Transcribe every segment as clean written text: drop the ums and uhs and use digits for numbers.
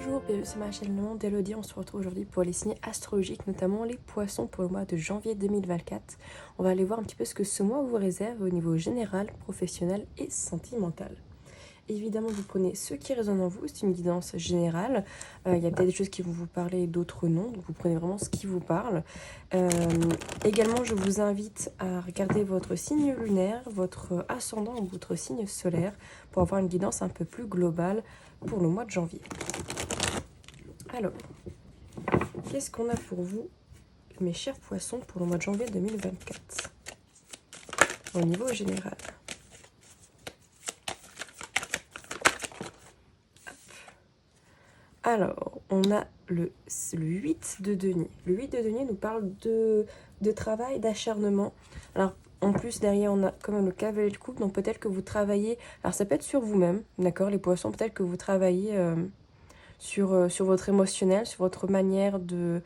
Bonjour, bienvenue sur ma chaîne Le Monde d'Elodie. On se retrouve aujourd'hui pour les signes astrologiques, notamment les poissons pour le mois de janvier 2024. On va aller voir un petit peu ce que ce mois vous réserve au niveau général, professionnel et sentimental. Évidemment, vous prenez ce qui résonne en vous, c'est une guidance générale. Il y a peut-être des choses qui vont vous parler et d'autres non, donc vous prenez vraiment ce qui vous parle. Également, je vous invite à regarder votre signe lunaire, votre ascendant ou votre signe solaire pour avoir une guidance un peu plus globale pour le mois de janvier. Alors, qu'est-ce qu'on a pour vous, mes chers poissons, pour le mois de janvier 2024 au niveau général? Alors, on a le 8 de denier. Le 8 de denier nous parle de travail, d'acharnement. Alors, en plus, derrière, on a quand même le cavalier de coupe. Donc, peut-être que vous travaillez... Alors, ça peut être sur vous-même, d'accord, les poissons. Peut-être que vous travaillez sur votre émotionnel, sur votre manière de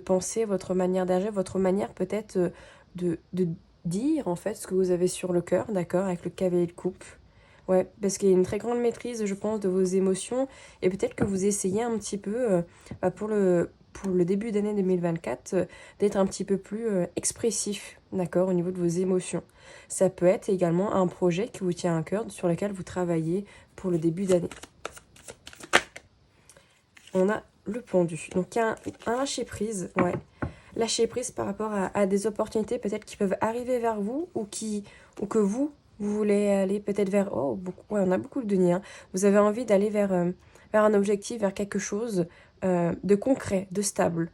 penser, votre manière d'agir, votre manière peut-être de dire, en fait, ce que vous avez sur le cœur, d'accord, avec le cavalier de coupe. Ouais, parce qu'il y a une très grande maîtrise, je pense, de vos émotions. Et peut-être que vous essayez un petit peu, pour le début d'année 2024, d'être un petit peu plus expressif, d'accord, au niveau de vos émotions. Ça peut être également un projet qui vous tient à cœur, sur lequel vous travaillez pour le début d'année. On a le pendu. Donc, il y a un lâcher-prise, ouais. Lâcher-prise par rapport à des opportunités peut-être qui peuvent arriver vers vous ou que vous voulez aller peut-être vers... Oh, beaucoup, ouais, on a beaucoup de deniers. Hein. Vous avez envie d'aller vers un objectif, vers quelque chose de concret, de stable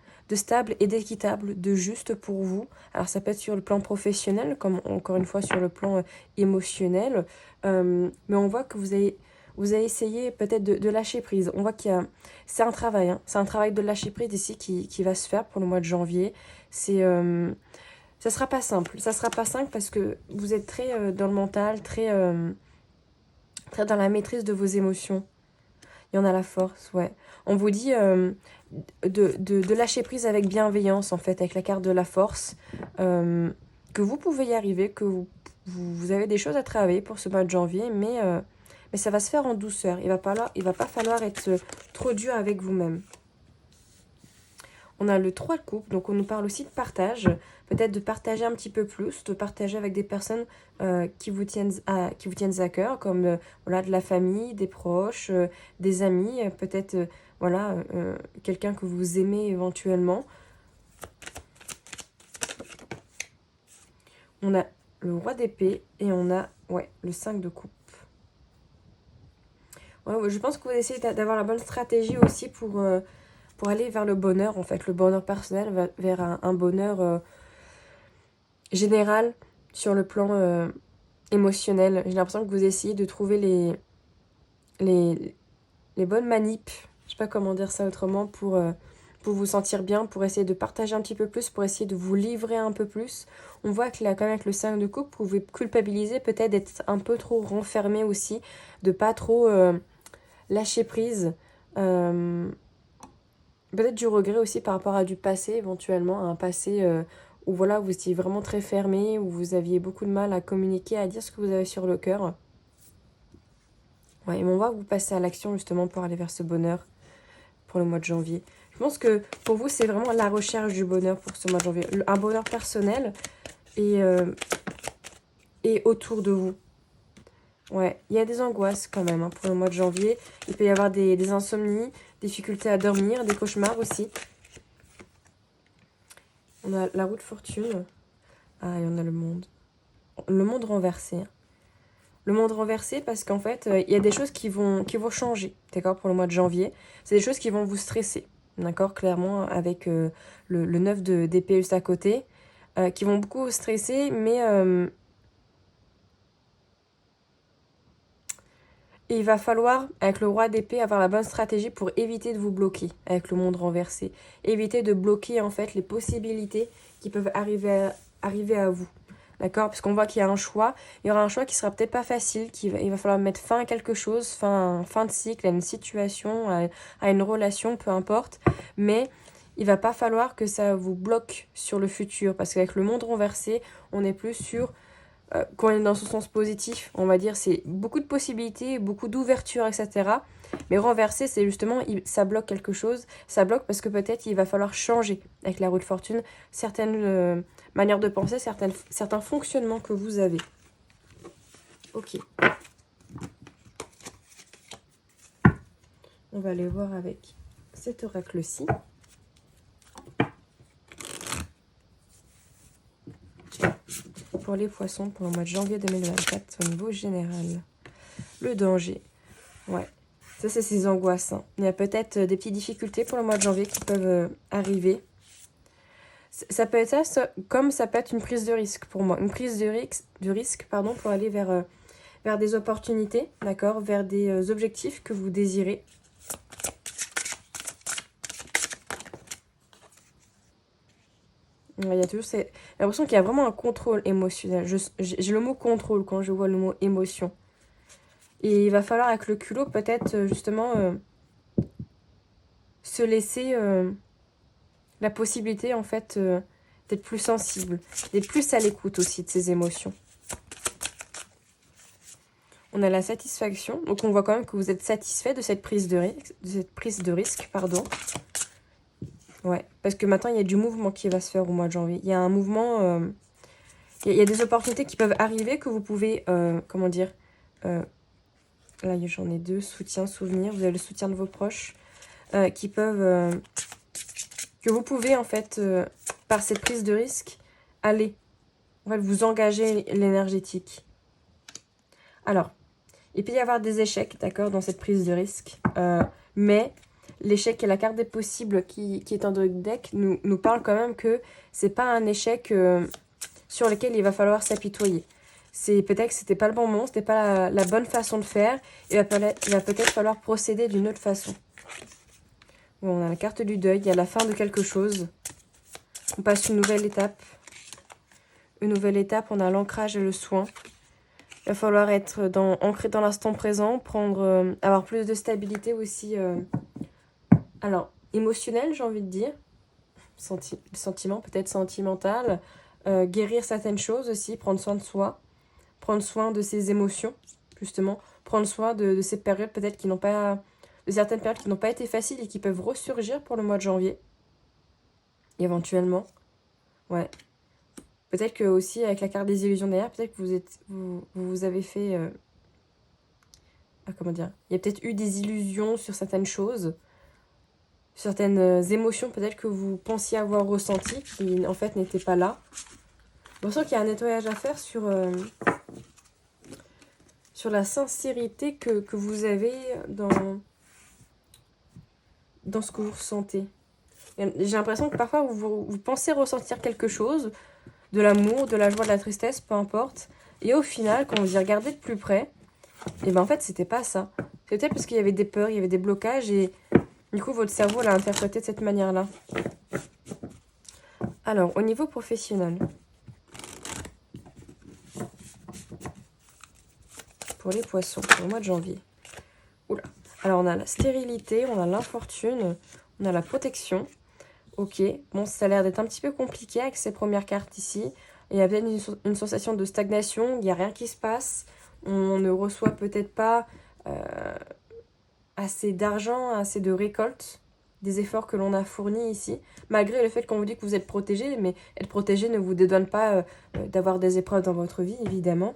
et d'équitable, de juste pour vous. Alors, ça peut être sur le plan professionnel, comme encore une fois sur le plan émotionnel. Mais on voit que vous avez essayé peut-être de lâcher prise. On voit qu'il y a... C'est un travail, hein. C'est un travail de lâcher prise ici qui va se faire pour le mois de janvier. Ça sera pas simple. Ça sera pas simple parce que vous êtes très dans le mental, très dans la maîtrise de vos émotions. Il y en a la force, ouais. On vous dit de lâcher prise avec bienveillance, en fait, avec la carte de la force. Que vous pouvez y arriver, que vous avez des choses à travailler pour ce mois de janvier, mais ça va se faire en douceur. Il va pas falloir être trop dur avec vous-même. On a le 3 de coupe, donc on nous parle aussi de partage. Peut-être de partager un petit peu plus, de partager avec des personnes qui vous tiennent à cœur, comme voilà, de la famille, des proches, des amis, peut-être quelqu'un que vous aimez éventuellement. On a le roi d'épée et on a le 5 de coupe. Ouais, je pense que vous essayez d'avoir la bonne stratégie aussi pour aller vers le bonheur, en fait. Le bonheur personnel, vers un bonheur général sur le plan émotionnel. J'ai l'impression que vous essayez de trouver les bonnes manips. Je sais pas comment dire ça autrement pour vous sentir bien, pour essayer de partager un petit peu plus, pour essayer de vous livrer un peu plus. On voit que là, quand même, avec le 5 de coupe, vous pouvez culpabiliser, peut-être d'être un peu trop renfermé aussi, de pas trop lâcher prise. Peut-être du regret aussi par rapport à du passé, éventuellement, à un passé où voilà, vous étiez vraiment très fermé, où vous aviez beaucoup de mal à communiquer, à dire ce que vous avez sur le cœur. Ouais, mais on va vous passer à l'action justement pour aller vers ce bonheur pour le mois de janvier. Je pense que pour vous, c'est vraiment la recherche du bonheur pour ce mois de janvier. Un bonheur personnel et autour de vous. Ouais, il y a des angoisses quand même pour le mois de janvier. Il peut y avoir des insomnies, difficultés à dormir, des cauchemars aussi. On a la roue de fortune. Ah, et on a le monde. Le monde renversé. Le monde renversé parce qu'en fait, il y a des choses qui vont changer, d'accord, pour le mois de janvier. C'est des choses qui vont vous stresser, d'accord, clairement, avec le 9 d'épée juste à côté, qui vont beaucoup vous stresser, mais il va falloir, avec le roi d'épée, avoir la bonne stratégie pour éviter de vous bloquer avec le monde renversé. Éviter de bloquer, en fait, les possibilités qui peuvent arriver à vous. D'accord? Parce qu'on voit qu'il y a un choix. Il y aura un choix qui sera peut-être pas facile. Il va falloir mettre fin à quelque chose, fin de cycle, à une situation, à une relation, peu importe. Mais il va pas falloir que ça vous bloque sur le futur. Parce qu'avec le monde renversé, on est plus sur quand on est dans ce sens positif, on va dire, c'est beaucoup de possibilités, beaucoup d'ouverture, etc. Mais renversé, c'est justement, ça bloque quelque chose. Ça bloque parce que peut-être il va falloir changer avec la roue de fortune certaines manières de penser, certains fonctionnements que vous avez. Ok. On va aller voir avec cet oracle-ci. Pour les poissons, pour le mois de janvier 2024, au niveau général. Le danger. Ouais. Ça, c'est ces angoisses. Hein. Il y a peut-être des petites difficultés pour le mois de janvier qui peuvent arriver. Ça peut être ça, comme ça peut être une prise de risque pour moi. Une prise de risque pardon, pour aller vers des opportunités, d'accord, vers des objectifs que vous désirez. Il y a toujours l'impression qu'il y a vraiment un contrôle émotionnel. J'ai le mot contrôle quand je vois le mot émotion. Et il va falloir avec le culot peut-être justement se laisser la possibilité en fait d'être plus sensible, d'être plus à l'écoute aussi de ses émotions. On a la satisfaction, donc on voit quand même que vous êtes satisfait de cette prise de risque, pardon. Ouais, parce que maintenant il y a du mouvement qui va se faire au mois de janvier. Il y a un mouvement, il y a des opportunités qui peuvent arriver que vous pouvez, comment dire, là j'en ai deux, soutien, souvenir, vous avez le soutien de vos proches, qui peuvent, que vous pouvez en fait, par cette prise de risque, aller, en fait, vous engager l'énergétique. Alors, il peut y avoir des échecs, d'accord, dans cette prise de risque, mais l'échec et la carte des possibles qui est dans le deck nous parle quand même que c'est pas un échec sur lequel il va falloir s'apitoyer. C'est peut-être que c'était pas le bon moment, c'était pas la bonne façon de faire, il va peut-être falloir procéder d'une autre façon. Bon, on a la carte du deuil, il y a la fin de quelque chose. On passe une nouvelle étape. Une nouvelle étape, on a l'ancrage et le soin. Il va falloir être ancré dans l'instant présent, avoir plus de stabilité aussi. Alors, émotionnel, j'ai envie de dire. Sentiment, peut-être sentimental. Guérir certaines choses aussi, prendre soin de soi. Prendre soin de ses émotions, justement. Prendre soin de ces périodes peut-être qui n'ont pas... de certaines périodes qui n'ont pas été faciles et qui peuvent ressurgir pour le mois de janvier. Éventuellement. Ouais. Peut-être que aussi avec la carte des illusions derrière, peut-être que vous avez fait... comment dire, il y a peut-être eu des illusions sur certaines choses, certaines émotions peut-être que vous pensiez avoir ressenties, qui en fait n'étaient pas là. J'ai l'impression qu'il y a un nettoyage à faire sur la sincérité que vous avez dans ce que vous ressentez. J'ai l'impression que parfois vous pensez ressentir quelque chose, de l'amour, de la joie, de la tristesse, peu importe. Et au final, quand vous y regardez de plus près, et ben en fait, c'était pas ça. C'est peut-être parce qu'il y avait des peurs, il y avait des blocages et du coup, votre cerveau l'a interprété de cette manière-là. Alors, au niveau professionnel, pour les poissons, au mois de janvier. Oula. Alors, on a la stérilité, on a l'infortune, on a la protection. Ok, bon, ça a l'air d'être un petit peu compliqué avec ces premières cartes ici. Il y a peut-être une sensation de stagnation, il n'y a rien qui se passe. On ne reçoit peut-être pas assez d'argent, assez de récolte des efforts que l'on a fournis ici. Malgré le fait qu'on vous dit que vous êtes protégé, mais être protégé ne vous dédouane pas d'avoir des épreuves dans votre vie, évidemment.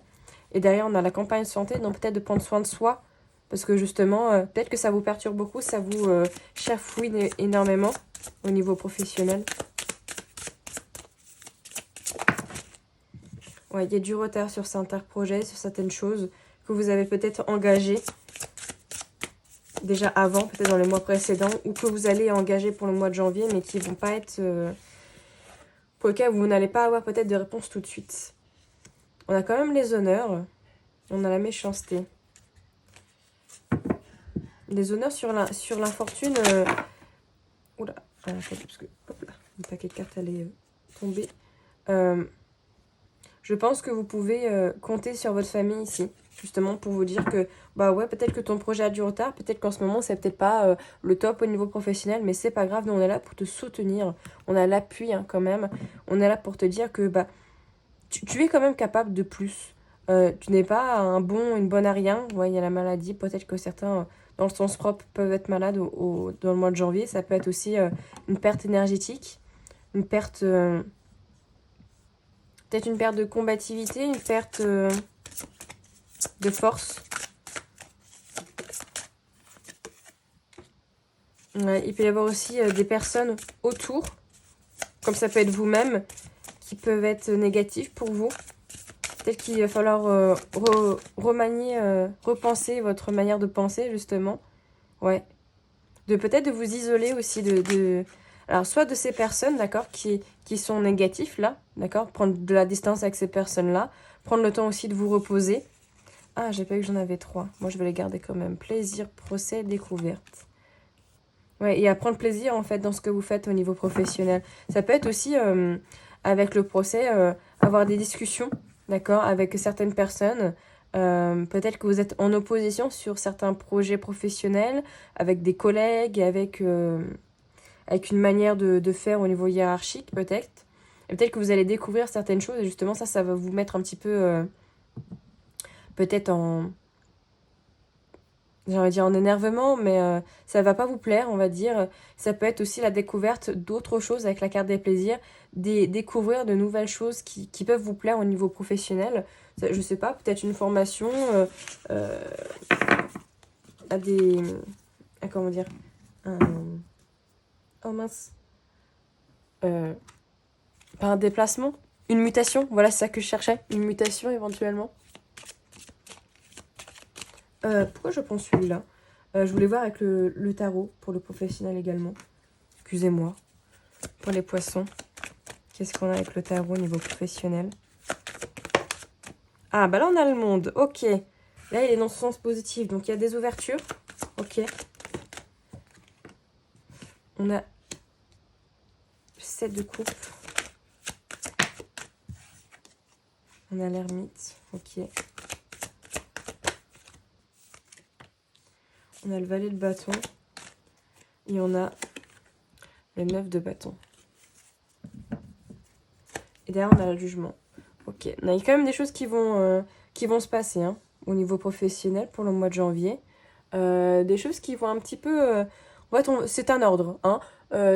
Et derrière, on a la campagne santé, donc peut-être de prendre soin de soi. Parce que justement, peut-être que ça vous perturbe beaucoup, ça vous chafouine énormément au niveau professionnel. Ouais, il y a du retard sur certains projets, sur certaines choses que vous avez peut-être engagées déjà avant, peut-être dans les mois précédents, ou que vous allez engager pour le mois de janvier, mais qui ne vont pas être... pour lesquels vous n'allez pas avoir peut-être de réponse tout de suite. On a quand même les honneurs, on a la méchanceté. Les honneurs sur l'infortune... Oula, parce que hop là, le paquet de cartes allait tomber. Je pense que vous pouvez compter sur votre famille ici, justement pour vous dire que, bah ouais, peut-être que ton projet a du retard, peut-être qu'en ce moment, c'est peut-être pas le top au niveau professionnel, mais c'est pas grave, nous on est là pour te soutenir, on a l'appui hein, quand même, on est là pour te dire que, bah, tu es quand même capable de plus. Tu n'es pas une bonne à rien. Ouais, il y a la maladie. Peut-être que certains, dans le sens propre, peuvent être malades dans le mois de janvier. Ça peut être aussi une perte énergétique, une perte, peut-être une perte de combativité, une perte de force. Ouais, il peut y avoir aussi des personnes autour, comme ça peut être vous-même, qui peuvent être négatives pour vous. Peut-être qu'il va falloir remanier, repenser votre manière de penser, justement. Ouais. Peut-être de vous isoler aussi Alors, soit de ces personnes, d'accord, qui sont négatifs, là, d'accord, prendre de la distance avec ces personnes-là, prendre le temps aussi de vous reposer. Ah, j'ai pas vu que j'en avais 3. Moi, je vais les garder quand même. Plaisir, procès, découverte. Ouais, et à prendre plaisir, en fait, dans ce que vous faites au niveau professionnel. Ça peut être aussi, avec le procès, avoir des discussions, d'accord, avec certaines personnes. Peut-être que vous êtes en opposition sur certains projets professionnels, avec des collègues, avec une manière de faire au niveau hiérarchique, peut-être. Et peut-être que vous allez découvrir certaines choses, et justement, ça va vous mettre un petit peu, peut-être j'ai envie de dire en énervement, mais ça va pas vous plaire, on va dire. Ça peut être aussi la découverte d'autres choses avec la carte des plaisirs, découvrir de nouvelles choses qui peuvent vous plaire au niveau professionnel. Ça, je sais pas, peut-être une formation euh, à des... comment dire oh mince. Par un déplacement. Une mutation, voilà, c'est ça que je cherchais. Une mutation éventuellement. Pourquoi je prends celui-là je voulais voir avec le tarot pour le professionnel également. Excusez-moi. Pour les poissons. Qu'est-ce qu'on a avec le tarot au niveau professionnel? Ah, bah là, on a le monde. Ok. Là, il est dans ce sens positif. Donc, il y a des ouvertures. Ok. On a 7 de coupe. On a l'ermite. Ok. On a le valet de bâton. Et on a le 9 de bâton. Et derrière, on a le jugement. Ok. Il y a quand même des choses qui vont se passer hein, au niveau professionnel pour le mois de janvier. Des choses qui vont un petit peu... en fait, c'est un ordre. Hein.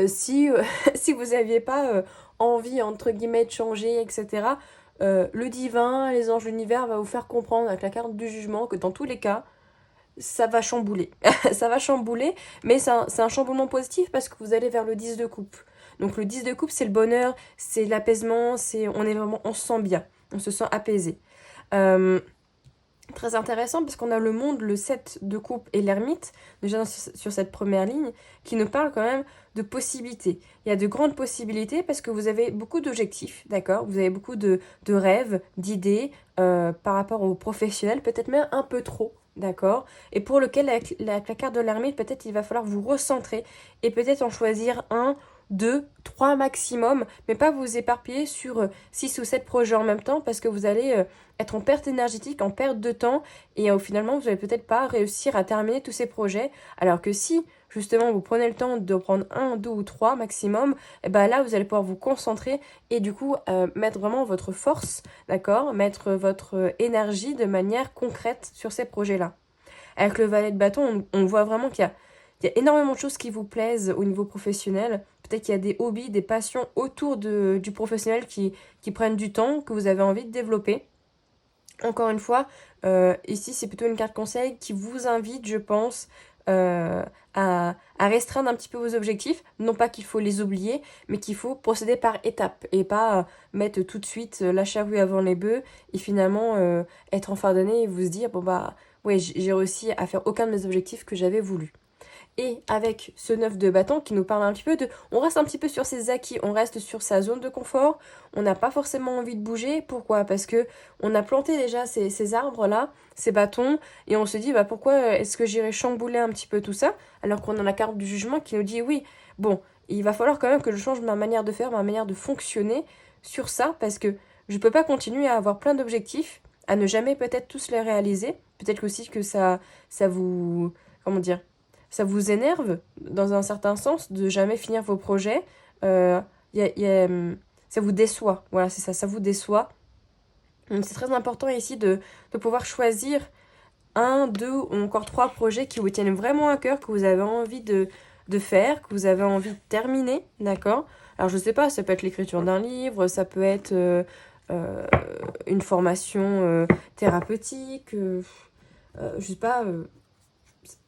Si vous n'aviez pas envie, entre guillemets, de changer, etc., le divin, les anges de l'univers va vous faire comprendre avec la carte du jugement que dans tous les cas, ça va chambouler. Ça va chambouler, mais c'est un chamboulement positif parce que vous allez vers le 10 de coupe. Donc le 10 de coupe, c'est le bonheur, c'est l'apaisement, on se sent bien, on se sent apaisé. Très intéressant parce qu'on a le monde, le 7 de coupe et l'ermite, déjà sur cette première ligne, qui nous parle quand même de possibilités. Il y a de grandes possibilités parce que vous avez beaucoup d'objectifs, d'accord? Vous avez beaucoup de rêves, d'idées par rapport aux professionnels, peut-être même un peu trop, d'accord? Et pour lequel, avec la carte de l'ermite, peut-être il va falloir vous recentrer et peut-être en choisir un, deux, trois maximum, mais pas vous éparpiller sur 6 ou 7 projets en même temps parce que vous allez être en perte énergétique, en perte de temps et finalement vous n'allez peut-être pas réussir à terminer tous ces projets alors que si justement vous prenez le temps de prendre un, deux ou trois maximum, et ben là vous allez pouvoir vous concentrer et du coup mettre vraiment votre force, d'accord, mettre votre énergie de manière concrète sur ces projets-là. Avec le valet de bâton, on voit vraiment il y a énormément de choses qui vous plaisent au niveau professionnel. Peut-être qu'il y a des hobbies, des passions autour du professionnel qui prennent du temps, que vous avez envie de développer. Encore une fois, ici, c'est plutôt une carte conseil qui vous invite, je pense, à restreindre un petit peu vos objectifs. Non pas qu'il faut les oublier, mais qu'il faut procéder par étapes et pas mettre tout de suite la charrue avant les bœufs et finalement être en fin d'année et vous se dire, bon bah, ouais, j'ai réussi à faire aucun de mes objectifs que j'avais voulu. Et avec ce 9 de bâton qui nous parle un petit peu de... On reste un petit peu sur ses acquis, on reste sur sa zone de confort, on n'a pas forcément envie de bouger. Pourquoi? Parce que on a planté déjà ces arbres-là, ces bâtons, et on se dit, bah pourquoi est-ce que j'irais chambouler un petit peu tout ça, alors qu'on a la carte du jugement qui nous dit, oui, bon, il va falloir quand même que je change ma manière de faire, ma manière de fonctionner sur ça, parce que je peux pas continuer à avoir plein d'objectifs, à ne jamais peut-être tous les réaliser. Peut-être aussi que ça vous... Comment dire? Ça vous énerve dans un certain sens de jamais finir vos projets. Ça vous déçoit. Voilà, c'est ça, ça vous déçoit. Donc c'est très important ici de pouvoir choisir un, deux ou encore trois projets qui vous tiennent vraiment à cœur, que vous avez envie de faire, que vous avez envie de terminer, d'accord? Alors je sais pas, ça peut être l'écriture d'un livre, ça peut être une formation thérapeutique, je sais pas,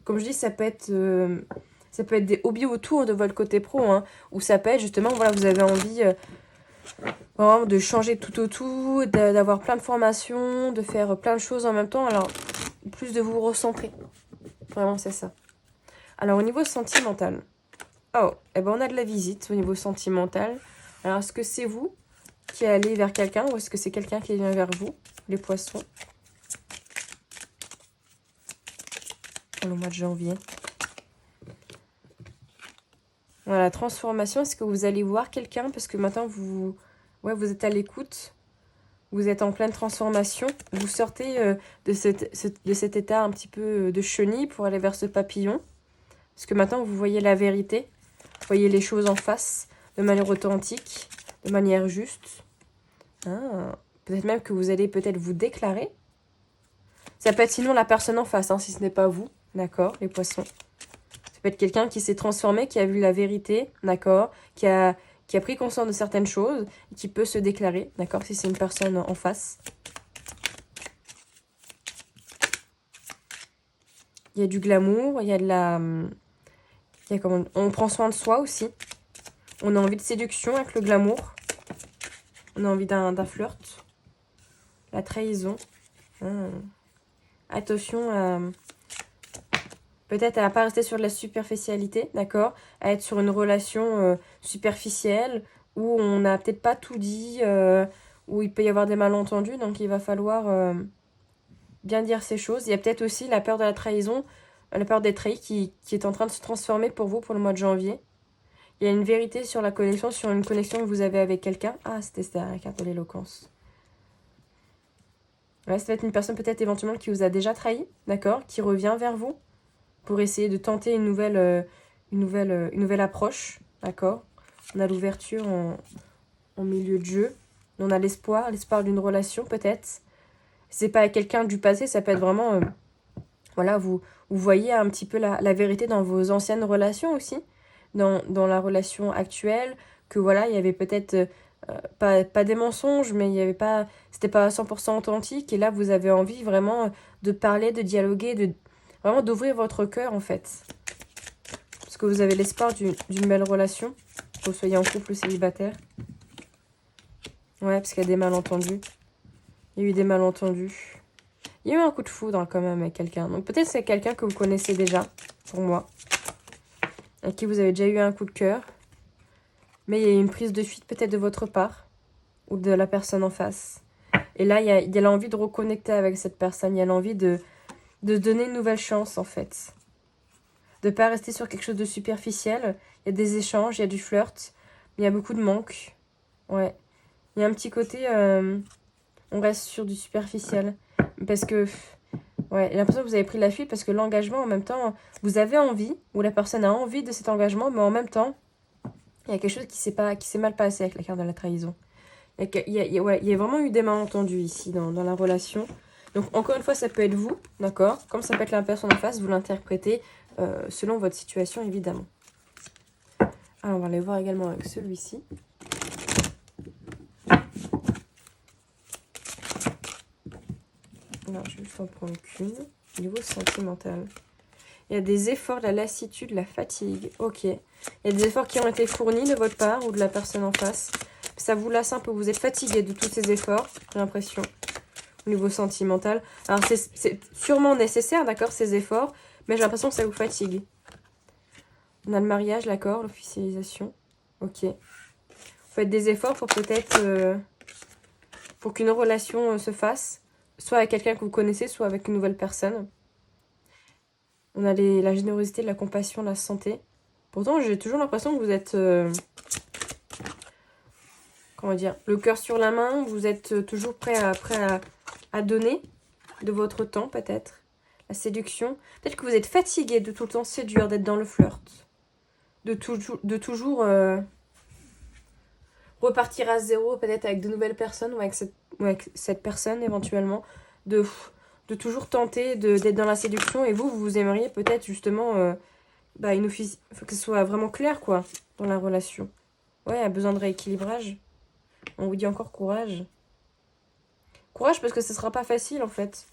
comme je dis, ça peut être des hobbies autour de votre côté pro, hein, ou ça peut être justement, voilà, vous avez envie vraiment de changer tout au tout, d'avoir plein de formations, de faire plein de choses en même temps, alors plus de vous recentrer. Vraiment, c'est ça. Alors, au niveau sentimental, oh, eh ben on a de la visite au niveau sentimental. Alors, est-ce que c'est vous qui allez vers quelqu'un ou est-ce que c'est quelqu'un qui vient vers vous, les poissons, pour le mois de janvier? Voilà, transformation, est-ce que vous allez voir quelqu'un parce que maintenant vous, ouais, vous êtes à l'écoute, vous êtes en pleine transformation, vous sortez de cet état un petit peu de chenille pour aller vers ce papillon, parce que maintenant vous voyez la vérité, vous voyez les choses en face, de manière authentique, de manière juste. Ah, peut-être même que vous allez peut-être vous déclarer. Ça peut être sinon la personne en face, hein, si ce n'est pas vous, d'accord, les poissons. Ça peut être quelqu'un qui s'est transformé, qui a vu la vérité, d'accord, qui a pris conscience de certaines choses, et qui peut se déclarer, d'accord, si c'est une personne en face. Il y a du glamour, il y a de la... Il y a comment... On prend soin de soi aussi. On a envie de séduction avec le glamour. On a envie d'un flirt. La trahison. Attention à... Peut-être à ne pas rester sur de la superficialité, d'accord? À être sur une relation superficielle où on n'a peut-être pas tout dit, où il peut y avoir des malentendus, donc il va falloir bien dire ces choses. Il y a peut-être aussi la peur de la trahison, la peur d'être trahi qui est en train de se transformer pour vous pour le mois de janvier. Il y a une vérité sur la connexion, sur une connexion que vous avez avec quelqu'un. Ah, c'était la carte de l'éloquence. Ouais, ça va être une personne peut-être éventuellement qui vous a déjà trahi, d'accord? Qui revient vers vous pour essayer de tenter une nouvelle approche, d'accord? On a l'ouverture en milieu de jeu. On a l'espoir d'une relation peut-être. C'est pas quelqu'un du passé, ça peut être vraiment... voilà, vous voyez un petit peu la vérité dans vos anciennes relations aussi, dans la relation actuelle, que voilà, il y avait peut-être pas des mensonges, mais il y avait pas, c'était pas 100% authentique, et là vous avez envie vraiment de parler, de dialoguer, vraiment d'ouvrir votre cœur en fait. Parce que vous avez l'espoir d'une belle relation, que vous soyez en couple ou célibataire. Ouais, parce qu'il y a des malentendus. Il y a eu des malentendus. Il y a eu un coup de foudre quand même avec quelqu'un. Donc peut-être c'est quelqu'un que vous connaissez déjà, pour moi. Avec qui vous avez déjà eu un coup de cœur. Mais il y a eu une prise de fuite peut-être de votre part. Ou de la personne en face. Et là, il y a l'envie de reconnecter avec cette personne. Il y a l'envie de donner une nouvelle chance en fait. De ne pas rester sur quelque chose de superficiel. Il y a des échanges, il y a du flirt. Mais il y a beaucoup de manque. Ouais. Il y a un petit côté... on reste sur du superficiel. Parce que... ouais, j'ai l'impression que vous avez pris la fuite parce que l'engagement, en même temps, vous avez envie, ou la personne a envie de cet engagement, mais en même temps, il y a quelque chose qui s'est mal passé avec la carte de la trahison. Il y a vraiment eu des malentendus ici dans la relation. Donc, encore une fois, ça peut être vous, d'accord? Comme ça peut être la personne en face, vous l'interprétez selon votre situation, évidemment. Alors, on va aller voir également avec celui-ci. Alors, je vais juste en prendre qu'une. Niveau sentimental. Il y a des efforts, la lassitude, la fatigue. Ok. Il y a des efforts qui ont été fournis de votre part ou de la personne en face. Ça vous lasse un peu. Vous êtes fatigué de tous ces efforts, j'ai l'impression, au niveau sentimental. Alors, c'est sûrement nécessaire, d'accord, ces efforts, mais j'ai l'impression que ça vous fatigue. On a le mariage, l'accord, l'officialisation. Ok. Vous faites des efforts pour peut-être... pour qu'une relation se fasse, soit avec quelqu'un que vous connaissez, soit avec une nouvelle personne. On a la générosité, la compassion, la santé. Pourtant, j'ai toujours l'impression que vous êtes... comment dire? Le cœur sur la main. Vous êtes toujours prêt à donner de votre temps, peut-être. La séduction. Peut-être que vous êtes fatigué de tout le temps séduire, d'être dans le flirt. De toujours... repartir à zéro, peut-être avec de nouvelles personnes ou avec cette personne éventuellement, de, de toujours tenter d'être dans la séduction. Et vous aimeriez peut-être justement bah, faut que ce soit vraiment clair, quoi, dans la relation. Ouais, il y a besoin de rééquilibrage. On vous dit encore courage. Courage parce que ce sera pas facile en fait.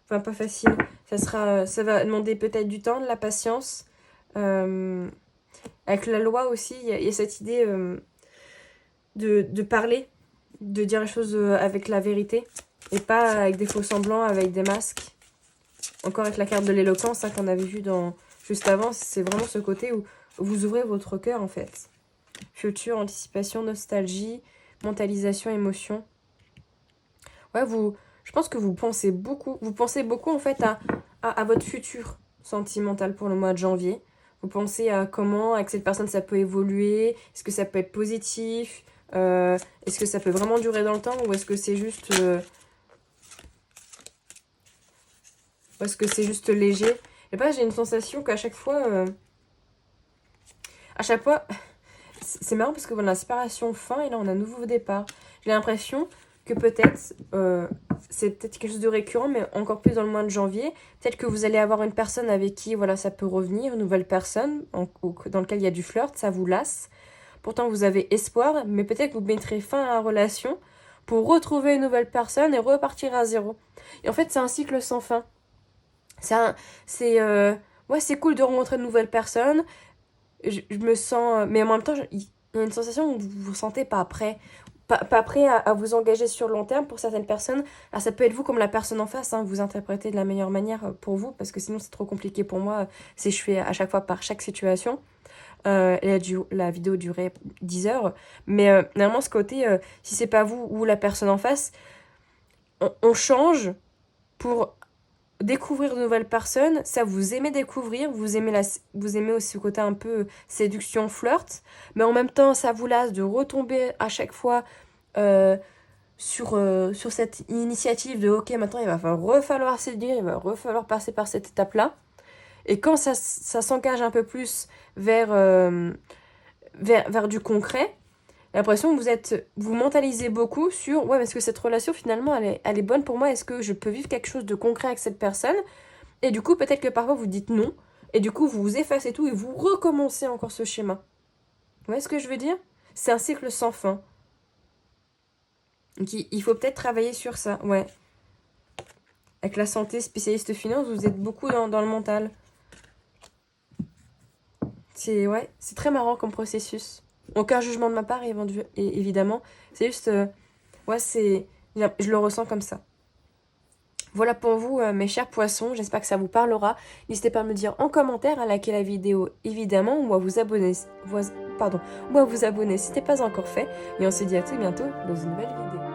Enfin, pas facile. Ça va demander peut-être du temps, de la patience. Avec la loi aussi, il y a cette idée de parler, de dire les choses avec la vérité et pas avec des faux semblants, avec des masques. Encore avec la carte de l'éloquence hein, qu'on avait vu juste avant, c'est vraiment ce côté où vous ouvrez votre cœur en fait. Futur, anticipation, nostalgie, mentalisation, émotion. Ouais, je pense que vous pensez beaucoup en fait à votre futur sentimental pour le mois de janvier. Vous pensez à comment, avec cette personne, ça peut évoluer. Est-ce que ça peut être positif est-ce que ça peut vraiment durer dans le temps ou est-ce que c'est juste... ou est-ce que c'est juste léger? Et pas, j'ai une sensation qu'à chaque fois... c'est marrant parce que voilà, l'inspiration fin et là on a un nouveau départ. J'ai l'impression que peut-être, c'est peut-être quelque chose de récurrent, mais encore plus dans le mois de janvier, peut-être que vous allez avoir une personne avec qui voilà, ça peut revenir, une nouvelle personne dans laquelle il y a du flirt, ça vous lasse. Pourtant vous avez espoir, mais peut-être que vous mettrez fin à la relation pour retrouver une nouvelle personne et repartir à zéro. Et en fait c'est un cycle sans fin. Ouais, c'est cool de rencontrer de nouvelles personnes, je me sens... Mais en même temps, il y a une sensation où vous vous sentez pas prêt. Pas prêt à vous engager sur le long terme pour certaines personnes. Alors ça peut être vous comme la personne en face, hein, vous interprétez de la meilleure manière pour vous, parce que sinon c'est trop compliqué pour moi si je fais à chaque fois par chaque situation. La vidéo durait 10 heures. Mais normalement ce côté, si c'est pas vous ou la personne en face, on change pour découvrir de nouvelles personnes, ça vous aimez découvrir, vous aimez aussi ce côté un peu séduction, flirt, mais en même temps ça vous lasse de retomber à chaque fois sur cette initiative de ok maintenant il va falloir séduire, il va falloir passer par cette étape-là. Et quand ça s'engage un peu plus vers du concret, j'ai l'impression que vous mentalisez beaucoup sur ouais, est-ce que cette relation finalement elle est bonne pour moi, est-ce que je peux vivre quelque chose de concret avec cette personne, et du coup peut-être que parfois vous dites non, et du coup vous vous effacez tout et vous recommencez encore ce schéma. Vous voyez ce que je veux dire? C'est un cycle sans fin. Donc il faut peut-être travailler sur ça, ouais. Avec la santé, spécialiste finance, vous êtes beaucoup dans le mental. C'est très marrant comme processus. Aucun jugement de ma part, évidemment. C'est juste... je le ressens comme ça. Voilà pour vous, mes chers poissons. J'espère que ça vous parlera. N'hésitez pas à me le dire en commentaire, à liker la vidéo, évidemment, ou à vous abonner. Ou à vous abonner si ce n'est pas encore fait. Et on se dit à très bientôt dans une nouvelle vidéo.